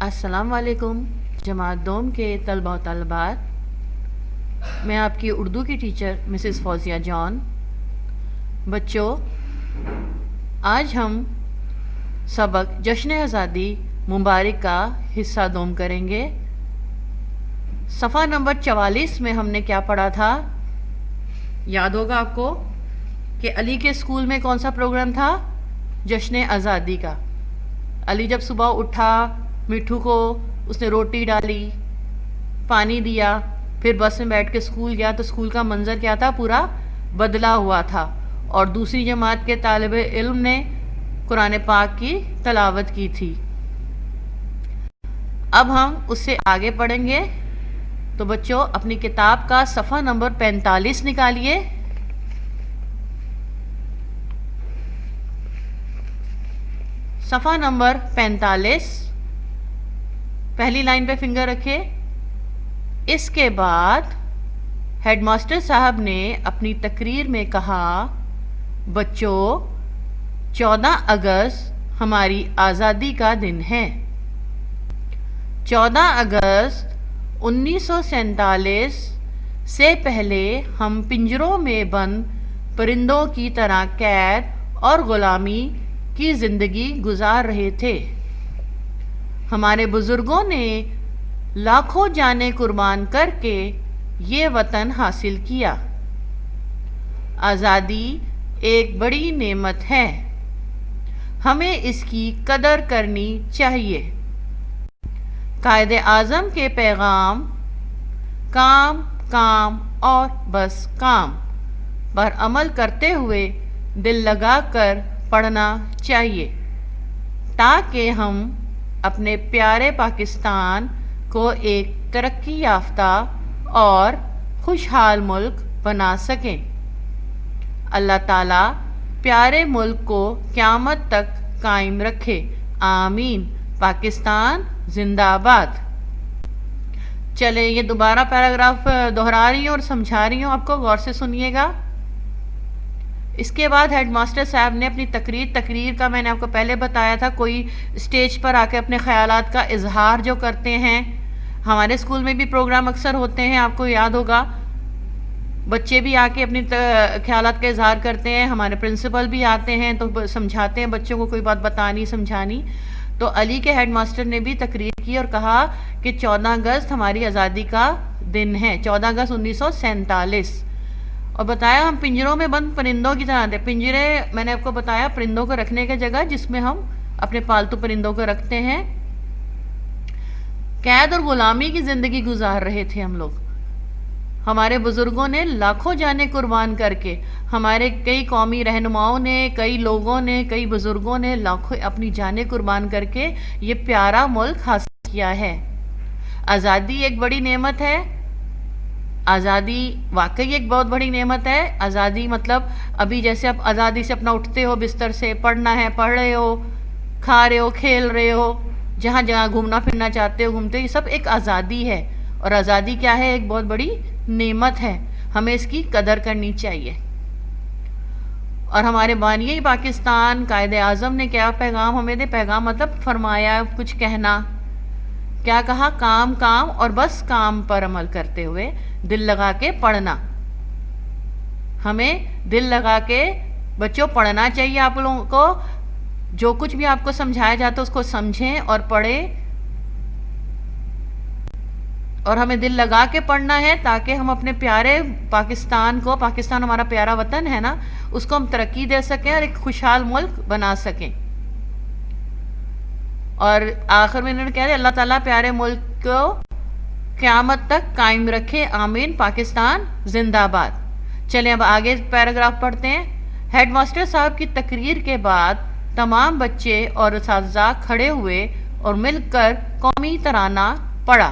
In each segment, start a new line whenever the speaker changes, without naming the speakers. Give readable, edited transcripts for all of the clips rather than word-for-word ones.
السلام علیکم جماعت دوم کے طلبہ و طالبات، میں آپ کی اردو کی ٹیچر مسز فوزیہ جان۔ بچوں، آج ہم سبق جشن آزادی مبارک کا حصہ دوم کریں گے۔ صفحہ نمبر 44 میں ہم نے کیا پڑھا تھا؟ یاد ہوگا آپ کو کہ علی کے اسکول میں کون سا پروگرام تھا؟ جشن آزادی کا۔ علی جب صبح اٹھا، مٹھو کو اس نے روٹی ڈالی، پانی دیا، پھر بس میں بیٹھ کے اسکول گیا تو اسکول کا منظر کیا تھا؟ پورا بدلا ہوا تھا، اور دوسری جماعت کے طالب علم نے قرآن پاک کی تلاوت کی تھی۔ اب ہم اس سے آگے پڑھیں گے، تو بچوں اپنی کتاب کا صفحہ نمبر 45 نکالیے۔ صفحہ نمبر 45، پہلی لائن پہ فنگر رکھے۔ اس کے بعد ہیڈ ماسٹر صاحب نے اپنی تقریر میں کہا، بچوں 14 اگست ہماری آزادی کا دن ہے۔ 14 اگست 1947 سے پہلے ہم پنجروں میں بند پرندوں کی طرح قید اور غلامی کی زندگی گزار رہے تھے۔ ہمارے بزرگوں نے لاکھوں جانیں قربان کر کے یہ وطن حاصل کیا۔ آزادی ایک بڑی نعمت ہے، ہمیں اس کی قدر کرنی چاہیے۔ قائد اعظم کے پیغام کام کام اور بس کام پر عمل کرتے ہوئے دل لگا کر پڑھنا چاہیے، تاکہ ہم اپنے پیارے پاکستان کو ایک ترقی یافتہ اور خوشحال ملک بنا سکیں۔ اللہ تعالیٰ پیارے ملک کو قیامت تک قائم رکھے، آمین۔ پاکستان زندہ آباد۔ چلیں یہ دوبارہ پیراگراف دہرا رہی ہوں اور سمجھا رہی ہوں، آپ کو غور سے سنیے گا۔ اس کے بعد ہیڈ ماسٹر صاحب نے اپنی تقریر کا میں نے آپ کو پہلے بتایا تھا، کوئی اسٹیج پر آ کے اپنے خیالات کا اظہار جو کرتے ہیں۔ ہمارے اسکول میں بھی پروگرام اکثر ہوتے ہیں، آپ کو یاد ہوگا، بچے بھی آ کے اپنی خیالات کا اظہار کرتے ہیں، ہمارے پرنسپل بھی آتے ہیں تو سمجھاتے ہیں بچوں کو، کوئی بات بتانی سمجھانی۔ تو علی کے ہیڈ ماسٹر نے بھی تقریر کی اور کہا کہ 14 اگست ہماری آزادی کا دن ہے، 14 اگست 1947، اور بتایا ہم پنجروں میں بند پرندوں کی طرح تھے۔ پنجرے میں نے آپ کو بتایا پرندوں کو رکھنے کی جگہ جس میں ہم اپنے پالتو پرندوں کو رکھتے ہیں۔ قید اور غلامی کی زندگی گزار رہے تھے ہم لوگ۔ ہمارے بزرگوں نے لاکھوں جانیں قربان کر کے، ہمارے کئی قومی رہنماؤں نے، کئی لوگوں نے، کئی بزرگوں نے لاکھوں اپنی جانیں قربان کر کے یہ پیارا ملک حاصل کیا ہے۔ آزادی ایک بڑی نعمت ہے، آزادی واقعی ایک بہت بڑی نعمت ہے۔ آزادی مطلب ابھی جیسے آپ آزادی سے اپنا اٹھتے ہو بستر سے، پڑھنا ہے پڑھ رہے ہو، کھا رہے ہو کھیل رہے ہو، جہاں جہاں گھومنا پھرنا چاہتے ہو گھومتے ہو، یہ سب ایک آزادی ہے۔ اور آزادی کیا ہے؟ ایک بہت بڑی نعمت ہے، ہمیں اس کی قدر کرنی چاہیے۔ اور ہمارے بانی پاکستان قائد اعظم نے کیا پیغام ہمیں دے؟ پیغام مطلب فرمایا، کچھ کہنا، کیا کہا؟ کام کام اور بس کام پر عمل کرتے ہوئے دل لگا کے پڑھنا۔ ہمیں دل لگا کے بچوں پڑھنا چاہیے۔ آپ لوگوں کو جو کچھ بھی آپ کو سمجھایا جاتا ہے اس کو سمجھیں اور پڑھیں، اور ہمیں دل لگا کے پڑھنا ہے تاکہ ہم اپنے پیارے پاکستان کو، پاکستان ہمارا پیارا وطن ہے نا، اس کو ہم ترقی دے سکیں اور ایک خوشحال ملک بنا سکیں۔ اور آخر میں انہوں نے کہا ہے اللہ تعالیٰ پیارے ملک کو قیامت تک قائم رکھے، آمین۔ پاکستان زندہ آباد۔ چلیں اب آگے پیراگراف پڑھتے ہیں۔ ہیڈ ماسٹر صاحب کی تقریر کے بعد تمام بچے اور اساتذہ کھڑے ہوئے اور مل کر قومی ترانہ پڑھا۔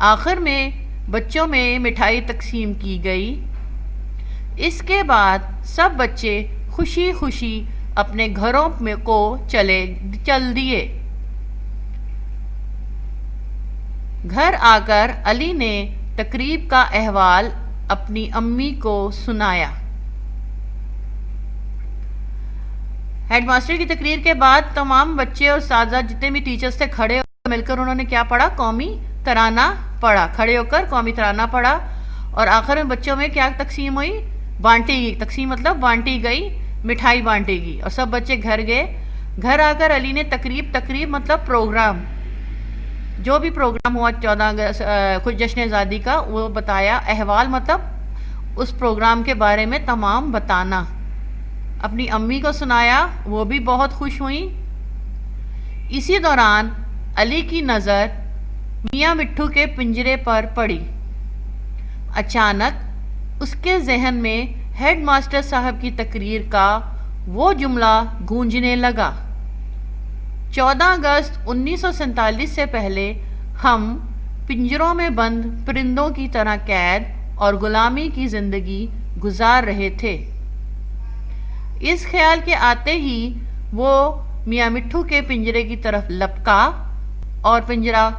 آخر میں بچوں میں مٹھائی تقسیم کی گئی۔ اس کے بعد سب بچے خوشی خوشی اپنے گھروں میں کو چل دیے۔ گھر آ کر علی نے تقریب کا احوال اپنی امی کو سنایا۔ ہیڈ ماسٹر کی تقریر کے بعد تمام بچے اور اساتذہ جتنے بھی ٹیچرز تھے کھڑے مل کر انہوں نے کیا پڑھا؟ قومی ترانہ پڑھا، کھڑے ہو کر قومی ترانہ پڑھا. اور آخر میں بچوں میں کیا تقسیم ہوئی؟ بانٹی گئی. تقسیم مطلب بانٹی گئی، مٹھائی بانٹی گئی اور سب بچے گھر گئے. گھر آ کر علی نے تقریب مطلب پروگرام، جو بھی پروگرام ہوا 14 اگست خود جشن آزادی کا وہ بتایا. احوال مطلب اس پروگرام کے بارے میں تمام بتانا. اپنی امی کو سنایا، وہ بھی بہت خوش ہوئیں. اسی دوران علی کی نظر میاں مٹھو کے پنجرے پر پڑی. اچانک اس کے ذہن میں ہیڈ ماسٹر صاحب کی تقریر کا وہ جملہ گونجنے لگا: 14 اگست 1947 سے پہلے ہم پنجروں میں بند پرندوں کی طرح قید اور غلامی کی زندگی گزار رہے تھے. اس خیال کے آتے ہی وہ میاں مٹھو کے پنجرے کی طرف لپکا اور پنجرہ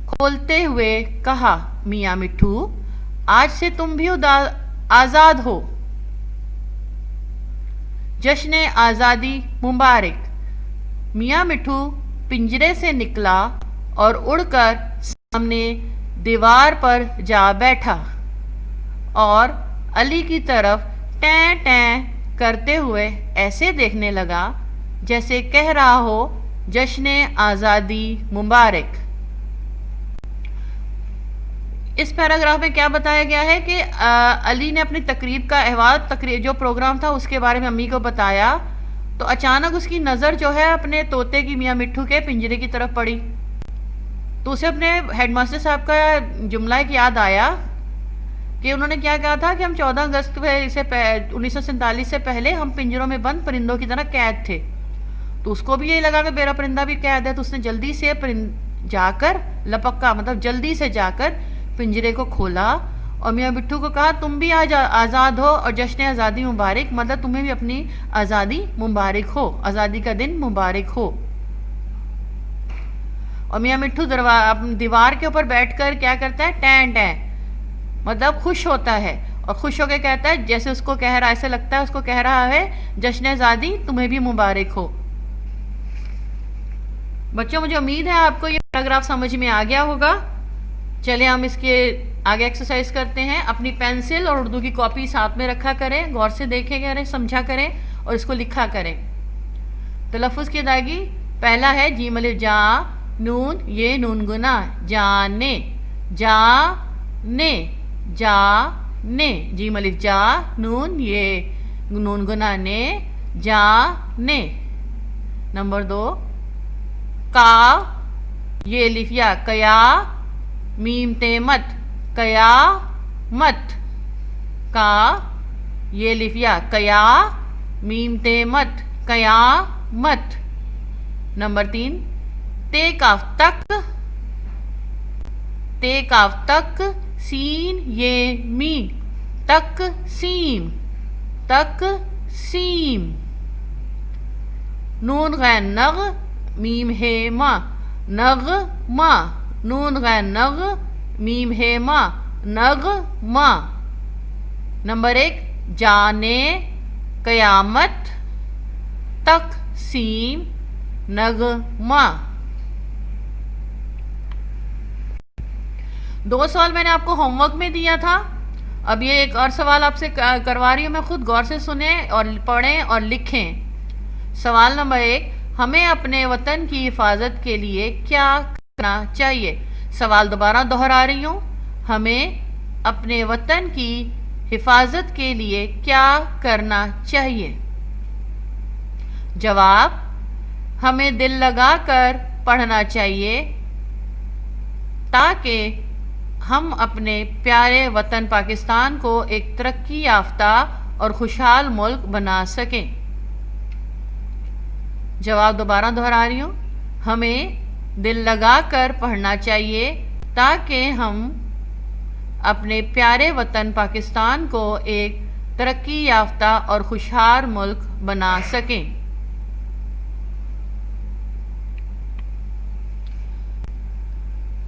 کھولتے ہوئے کہا: میاں مٹھو، آج سے تم بھی آزاد ہو. جشن آزادی مبارک. میاں مٹھو پنجرے سے نکلا اور اڑ کر سامنے دیوار پر جا بیٹھا اور علی کی طرف ٹیں ٹیں کرتے ہوئے ایسے دیکھنے لگا جیسے کہہ رہا ہو: جشن آزادی مبارک. اس پیراگراف میں کیا بتایا گیا ہے کہ علی نے اپنی تقریب کا احوال، جو پروگرام تھا اس کے بارے میں امی کو بتایا تو اچانک اس کی نظر جو ہے اپنے طوطے کی میاں مٹھو کے پنجرے کی طرف پڑی. تو اسے اپنے ہیڈ ماسٹر صاحب کا جملہ ایک یاد آیا کہ انہوں نے کیا کہا تھا کہ ہم 14 اگست 1947 سے پہلے ہم پنجروں میں بند پرندوں کی طرح قید تھے. تو اس کو بھی یہی لگا کہ میرا پرندہ بھی قید ہے، تو اس نے جلدی سے جا کر لپکا، مطلب جلدی سے جا کر پنجرے کو کھولا اور میاں مٹھو کو کہا: تم بھی آج آزاد ہو اور جشن آزادی مبارک، مطلب تمہیں بھی اپنی آزادی مبارک ہو، آزادی کا دن مبارک ہو. اور میاں مٹھو دیوار کے اوپر بیٹھ کر کیا کرتا ہے؟ ٹین ٹین، مطلب خوش ہوتا ہے اور خوش ہو کے کہتا ہے، جیسے اس کو کہہ رہا، ایسے لگتا ہے اس کو کہہ رہا ہے جشن آزادی تمہیں بھی مبارک ہو. بچوں مجھے امید ہے آپ کو یہ پیراگراف سمجھ میں آ گیا ہوگا. چلیں ہم اس کے آگے ایکسرسائز کرتے ہیں. اپنی پینسل اور اردو کی کاپی ساتھ میں رکھا کریں، غور سے دیکھیں کریں، سمجھا کریں اور اس کو لکھا کریں. تلفظ کی ادائیگی: پہلا ہے جیم الف جا نون، یہ نون گنا جانے، جانے، جانے. جیم الف جا نون، یہ نون گنا نے، جانے. نمبر 2 کا، یہ الف یا کیا، میم تے مت، قیامت. کا، یہ الف یا کیا، میم تے مت، قیامت. نمبر 3 تے کاف تک، تے کاف تک، سین یہ می، تک سیم، تک سیم. نون غین نغ، میم ہے ما، نغ ما. نون غین نغ، میم ہے ما، نغ ما. نمبر 1 جانے، قیامت، تقسیم، نغمہ. 2 سوال میں نے آپ کو ہوم ورک میں دیا تھا. اب یہ ایک اور سوال آپ سے کروا رہی ہوں میں، خود غور سے سنیں اور پڑھیں اور لکھیں. سوال نمبر 1: ہمیں اپنے وطن کی حفاظت کے لیے کیا کرنا چاہیے؟ سوال دوبارہ دہرا رہی ہوں: ہمیں اپنے وطن کی حفاظت کے لیے کیا کرنا چاہیے؟ جواب: ہمیں دل لگا کر پڑھنا چاہیے تاکہ ہم اپنے پیارے وطن پاکستان کو ایک ترقی یافتہ اور خوشحال ملک بنا سکیں. جواب دوبارہ دہرا رہی ہوں: ہمیں دل لگا کر پڑھنا چاہیے تاکہ ہم اپنے پیارے وطن پاکستان کو ایک ترقی یافتہ اور خوشحال ملک بنا سکیں.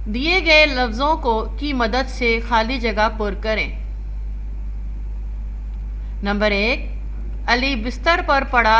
دیے گئے لفظوں کی مدد سے خالی جگہ پر کریں. نمبر 1: علی بستر پر پڑا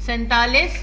47।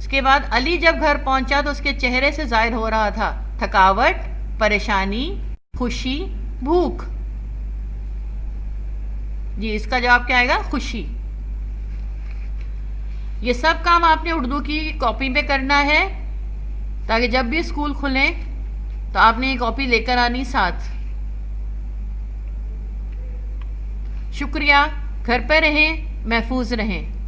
اس کے بعد علی جب گھر پہنچا تو اس کے چہرے سے ظاہر ہو رہا تھا تھکاوٹ، پریشانی، خوشی، بھوک. جی اس کا جواب کیا آئے گا؟ خوشی. یہ سب کام آپ نے اردو کی کاپی پہ کرنا ہے تاکہ جب بھی اسکول کھلیں تو آپ نے یہ کاپی لے کر آنی ساتھ. شکریہ. گھر پہ رہیں، محفوظ رہیں.